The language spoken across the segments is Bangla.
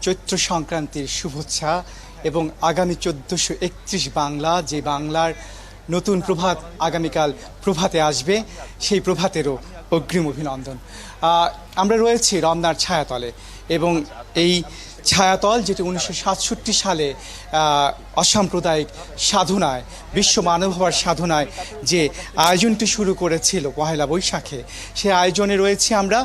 চৈত্র সংক্রান্তির শুভেচ্ছা এবং আগামী 1431 বাংলা, যে বাংলার নতুন প্রভাত আগামীকাল প্রভাতে আসবে, সেই প্রভাতেরও অগ্রিম অভিনন্দন। আমরা রয়েছি রমনার ছায়াতলে এবং এই ছায়াতল যেটি 1967 সালে অসাম্প্রদায়িক সাধনায়, বিশ্ব মানব হওয়ার সাধনায় যে আয়োজনটি শুরু করেছিল পহেলা বৈশাখে, সেই আয়োজনে রয়েছি আমরা।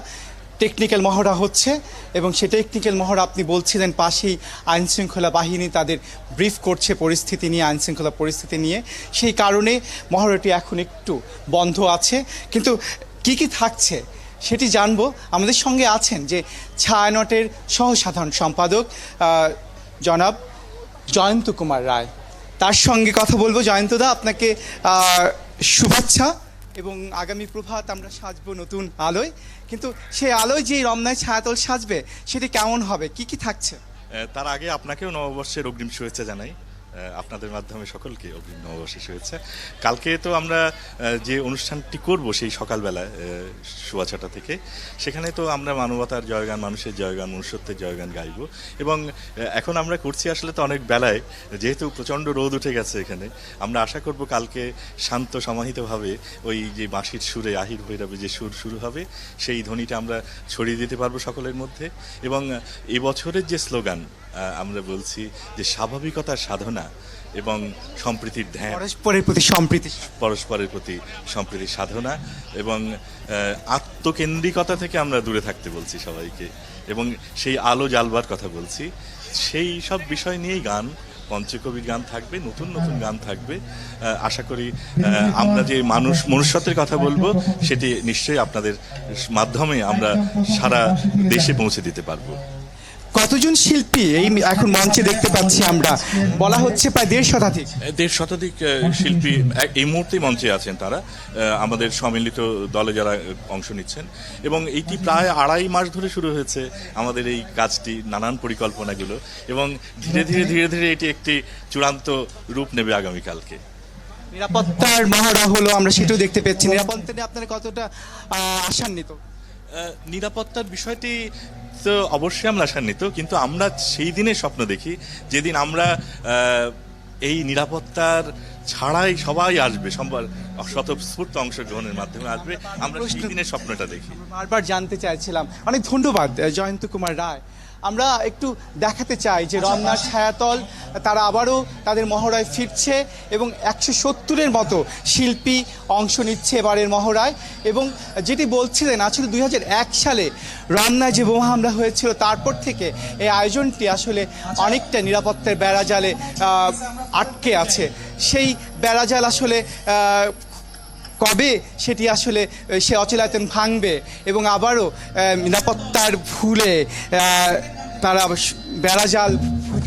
টেকনিক্যাল মহড়া হচ্ছে এবং সে টেকনিক্যাল মহড়া আপনি বলছিলেন পাশেই আইনশৃঙ্খলা বাহিনী তাদের ব্রিফ করছে পরিস্থিতি নিয়ে, আইনশৃঙ্খলা পরিস্থিতি নিয়ে। সেই কারণে মহড়াটি এখন একটু বন্ধ আছে, কিন্তু কি কি থাকছে সেটি জানবো। আমাদের সঙ্গে আছেন যে ছায়ানটের সহসাধারণ সম্পাদক জনাব জয়ন্ত কুমার রায়, তার সঙ্গে কথা বলবো। জয়ন্তদা, আপনাকে শুভেচ্ছা। এবং আগামী প্রভাত আমরা সাজবো নতুন আলোয়, কিন্তু সেই আলোয় যে রমনায় ছায়াতল সাজবে সেটি কেমন হবে, কি কি থাকছে? তার আগে আপনাকেও নববর্ষের অগ্রিম শুভেচ্ছা জানাই, আপনাদের মাধ্যমে সকলকে অগ্রিম নববর্ষের শুভেচ্ছা। কালকে তো আমরা যে অনুষ্ঠানটি করব সেই সকালবেলায় 6:15 থেকে, সেখানে তো আমরা মানবতার জয়গান, মানুষের জয়গান, মনুষ্যত্বের জয়গান গাইব। এবং এখন আমরা করছি আসলে তো অনেক বেলায়, যেহেতু প্রচণ্ড রোদ উঠে গেছে এখানে, আমরা আশা করব কালকে শান্ত সমাহিতভাবে ওই যে বাঁশির সুরে আহির ভৈরবে যে সুর শুরু হবে, সেই ধ্বনিটা আমরা ছড়িয়ে দিতে পারবো সকলের মধ্যে। এবং এবছরের যে স্লোগান আমরা বলছি যে স্বাভাবিকতার সাধনা এবং সম্প্রীতির ধ্যান, পরস্পরের প্রতি সম্প্রীতির সাধনা এবং আত্মকেন্দ্রিকতা থেকে আমরা দূরে থাকতে বলছি সবাইকে, এবং সেই আলো জ্বালবার কথা বলছি। সেই সব বিষয় নিয়েই গান, পঞ্চকবির গান থাকবে, নতুন নতুন গান থাকবে। আশা করি আমরা যে মনুষ্যত্বের কথা বলবো সেটি নিশ্চয়ই আপনাদের মাধ্যমে আমরা সারা দেশে পৌঁছে দিতে পারবো। কতজন শিল্পী এই এখন মঞ্চে দেখতে পাচ্ছি আমরা? বলা হচ্ছে প্রায় 1.5 শতাধিক শিল্পী এই মুহূর্তে মঞ্চে আছেন। তারা আমাদের সম্মিলিত দলে যারা অংশ নিচ্ছেন, এবং এইটি প্রায় 2.5 মাস ধরে শুরু হয়েছে আমাদের এই কাজটি, নানান পরিকল্পনাগুলো, এবং ধীরে ধীরে ধীরে ধীরে এটি একটি চূড়ান্ত রূপ নেবে আগামীকালকে। নিরাপত্তার মহড়া হলো, আমরা সেটাও দেখতে পেয়েছি। নিরাপত্তা নিয়ে আপনারা কতটা আশান্বিত? নিরাপত্তার বিষয়টি তো অবশ্যই আমরা আশান্বিত, কিন্তু আমরা সেই দিনের স্বপ্ন দেখি যেদিন আমরা এই নিরাপত্তার ছাড়াই সবাই আসবে, স্বতঃস্ফূর্ত অংশগ্রহণের মাধ্যমে আসবে, আমরা সেই দিনের স্বপ্নটা দেখি। বারবার জানতে চাইছিলাম। অনেক ধন্যবাদ জয়ন্ত কুমার রায়। আমরা একটু দেখাতে চাই যে রমনার ছায়াতল তারা আবারও তাদের মহড়ায় ফিরছে এবং 170-এর মতো শিল্পী অংশ নিচ্ছে এবারের মহড়ায়। এবং যেটি বলছিলেন, আসলে 2001 সালে রমনায় যে বোমা হামলা হয়েছিল, তারপর থেকে এই আয়োজনটি আসলে অনেকটা নিরাপত্তার বেড়াজালে আটকে আছে। সেই বেড়াজাল আসলে কবে সেটি আসলে সে অচলায়তন ভাঙবে এবং আবারও নিরাপত্তার ভুলে তারা বেড়াজাল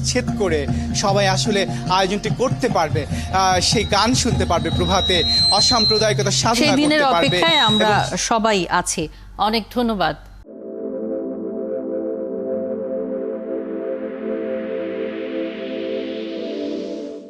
ছেদ করে সবাই আসলে আয়োজনটি করতে পারবে, সেই গান শুনতে পারবে প্রভাতে, অসাম্প্রদায়িকতা সাধনা করতে পারবে। সেই দিনের অপেক্ষায় আমরা সবাই আছি। অনেক ধন্যবাদ।